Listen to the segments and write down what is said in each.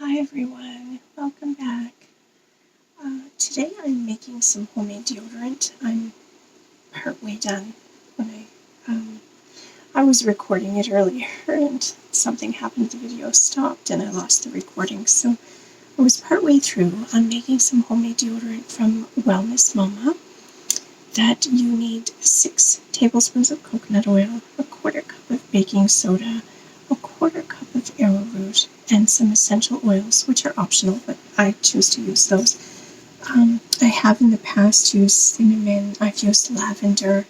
Hi everyone, welcome back. Today I'm making some homemade deodorant. I'm partway done. When I was recording it earlier and something happened, the video stopped and I lost the recording. So I was partway through. I'm making some homemade deodorant from Wellness Mama. That you need 6 tablespoons of coconut oil, a quarter cup of baking soda, a quarter cup of arrowroot, and some essential oils, which are optional, but I choose to use those. I have in the past used cinnamon, I've used lavender.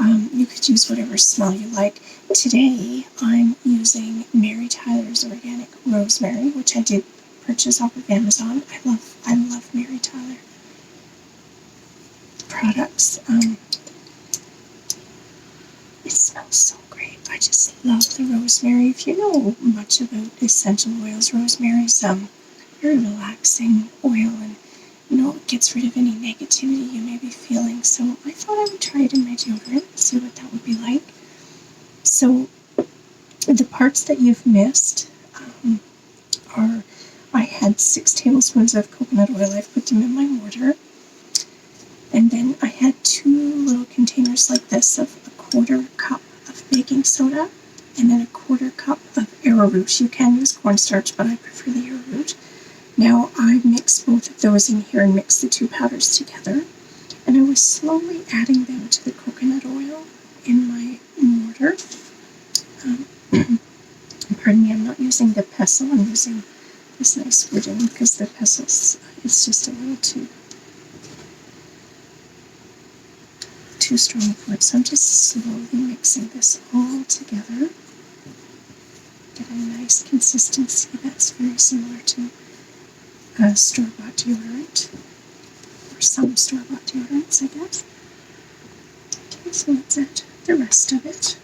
You could use whatever smell you like. Today I'm using Mary Tyler's organic rosemary, which I did purchase off of Amazon. I love Mary Tyler products. It smells so great. I just love the rosemary. If you know much about essential oils, rosemary's very relaxing oil, and it gets rid of any negativity you may be feeling. So I thought I would try it in my deodorant, see what that would be like. So the parts that you've missed are, I had 6 tablespoons of coconut oil. I've put them in my mortar. And then I had 2 little containers like this of a quarter cup of baking soda and then a quarter cup of arrowroot. You can use cornstarch, but I prefer the arrowroot. Now I mixed both of those in here and mixed the 2 powders together. And I was slowly adding them to the coconut oil in my mortar. Pardon me, I'm not using the pestle. I'm using this nice wooden because the pestle is just a little too strong for it. So I'm just slowly mixing this all together. Get a nice consistency that's very similar to store-bought deodorant, or some store-bought deodorants, I guess. Okay, so let's add the rest of it.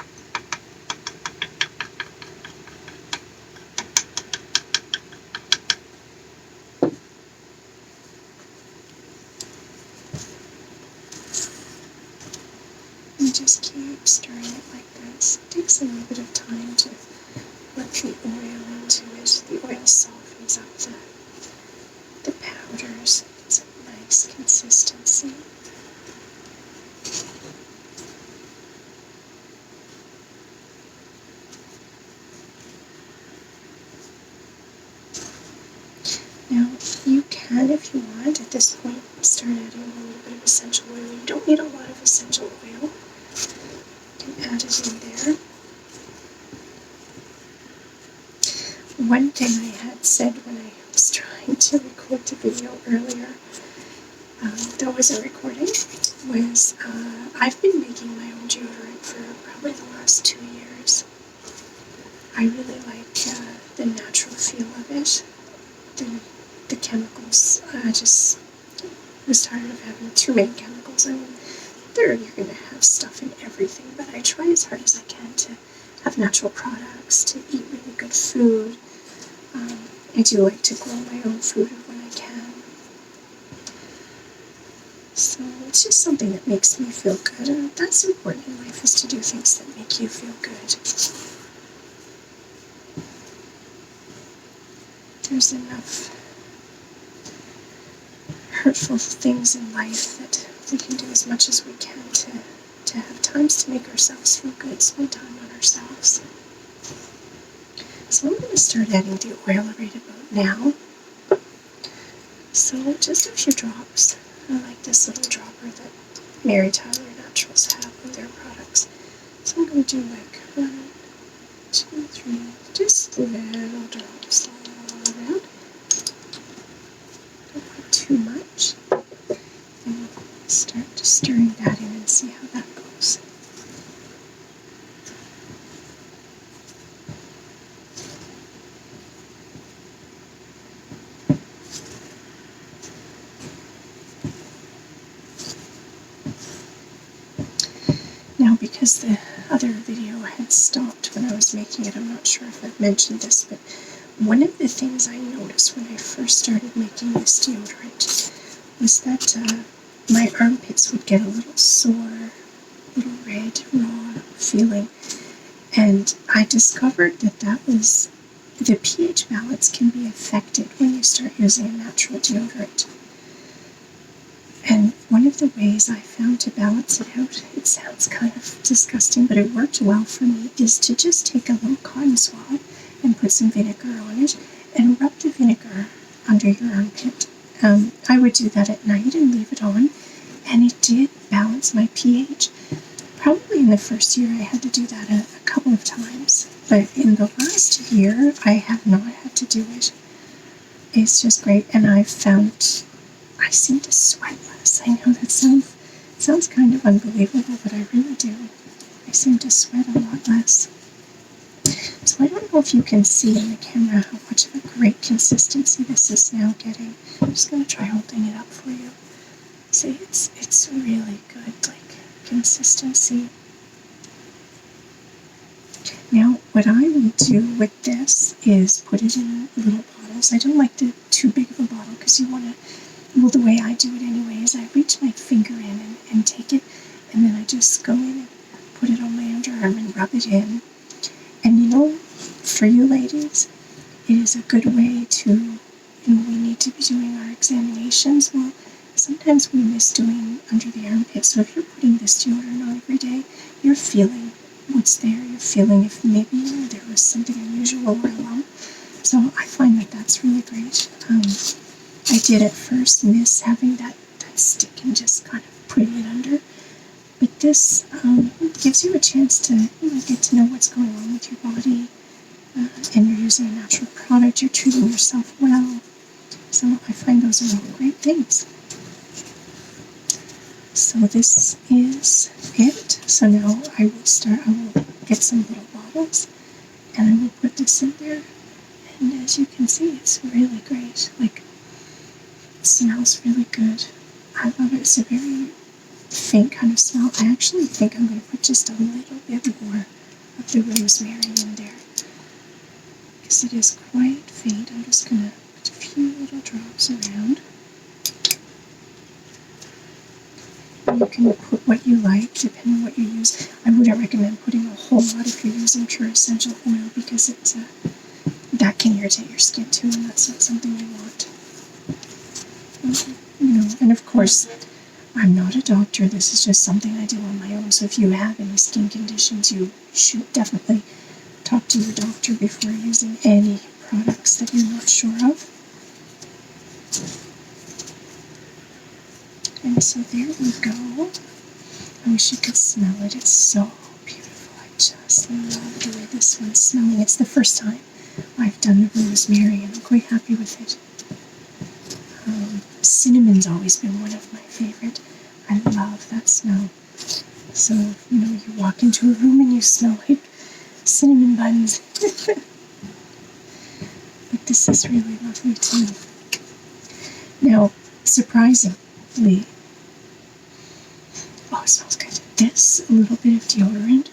And just keep stirring it like this. It takes a little bit of time to let the oil into it. The oil softens up the powders. It's a nice consistency. Now, you can, if you want, at this point, start adding a little bit of essential oil. You don't need a lot of essential oil. You can add it in there. One thing I had said when I was trying to record the video earlier, that wasn't recording, was I've been making my own deodorant for probably the last 2 years. I really like the natural feel of it. The chemicals, I just was tired of having too many chemicals. I mean, you're going to have stuff in everything, but I try as hard as I can to have natural products, to eat really good food. I do like to grow my own food when I can. So it's just something that makes me feel good, and that's important in life, is to do things that make you feel good. There's enough hurtful things in life that we can do as much as we can to have times to make ourselves feel good, spend time on ourselves. So I'm going to start adding the oil right about now. So just a few drops. I like this little dropper that Mary Tyler Naturals have in their products. So I'm going to do like 1, 2, 3, just little drops all around. Don't put too much. And start just stirring that in and see how that goes. Now, because the other video had stopped when I was making it, I'm not sure if I've mentioned this, but one of the things I noticed when I first started making this deodorant was that my armpits would get a little sore, a little red, raw feeling, and I discovered that was the pH balance can be affected when you start using a natural deodorant. And one of the ways I found to balance it out, it sounds kind of disgusting, but it worked well for me, is to just take a little cotton swab and put some vinegar on it and rub the vinegar under your armpit. I would do that at night and leave it on, and it did balance my pH. Probably in the first year I had to do that a couple of times, but in the last year I have not had to do it. It's just great, and I've found I seem to sweat less. I know that sounds kind of unbelievable, but I really do. I seem to sweat a lot less. So I don't know if you can see in the camera how much of a great consistency this is now getting. I'm just going to try holding it up for you. See, it's really good, consistency. Now, what I will do with this is put it in little bottles. I don't like too big of a bottle because you want to. Well, the way I do it anyway is I reach my finger in and take it, and then I just go in and put it on my underarm and rub it in. And for you ladies, it is a good way to, we need to be doing our examinations. Well, sometimes we miss doing under the armpit, so if you're putting this deodorant on every day, you're feeling what's there. You're feeling if maybe there was something unusual or a lump. So I find that that's really great. I did at first miss having that stick and just kind of putting it under. But this gives you a chance to get to know what's going on with your body. And you're using a natural product. You're treating yourself well. So I find those are all great things. So this is it. So now I will get some little bottles and I will put this in there. And as you can see, it's really great. It smells really good. I love it. It's a very faint kind of smell. I actually think I'm going to put just a little bit more of the rosemary in there because it is quite faint. I'm just going to put a few little drops around. You can put what you like depending on what you use. I wouldn't recommend putting a whole lot if you're using pure essential oil because that can irritate your skin too, and that's not something you want. And of course, I'm not a doctor. This is just something I do on my own. So if you have any skin conditions, you should definitely talk to your doctor before using any products that you're not sure of. And so there we go. I wish you could smell it. It's so beautiful. I just love the way this one's smelling. It's the first time I've done the rosemary, and I'm quite happy with it. Cinnamon's always been one of my favorite. I love that smell. So, you walk into a room and you smell like cinnamon buns. But this is really lovely too. Now, surprisingly, it smells good. This little bit of deodorant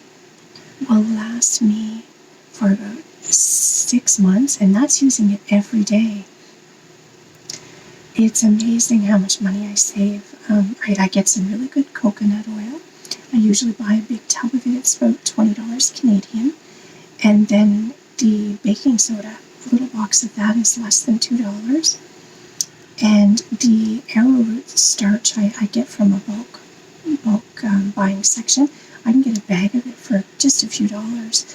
will last me for about 6 months, and that's using it every day. It's amazing how much money I save. I get some really good coconut oil. I usually buy a big tub of it. It's about $20 Canadian. And then the baking soda, a little box of that is less than $2. And the arrowroot starch I get from a bulk buying section. I can get a bag of it for just a few dollars.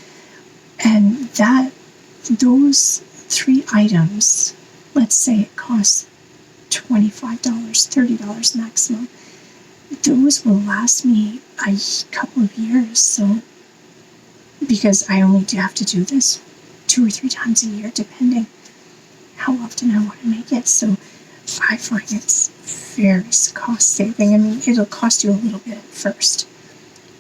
And those 3 items, let's say it costs $25, $30 maximum, those will last me a couple of years. So, because I only have to do this 2 or 3 times a year, depending how often I want to make it. So I find it's very cost saving. I mean, it'll cost you a little bit at first,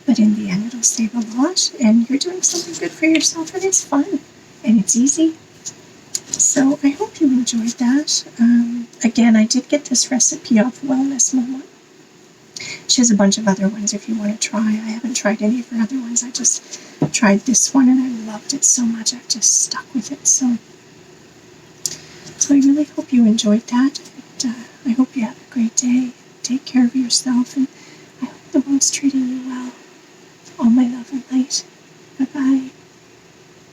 but in the end it'll save a lot, and you're doing something good for yourself, and it's fun, and it's easy. So I hope you enjoyed that. Again, I did get this recipe off Wellness Mama. She has a bunch of other ones if you want to try. I haven't tried any of her other ones. I just tried this one, and I loved it so much. I've just stuck with it. So I really hope you enjoyed that. And, I hope you have a great day. Take care of yourself, and I hope the world's treating you well. All my love and light. Bye-bye.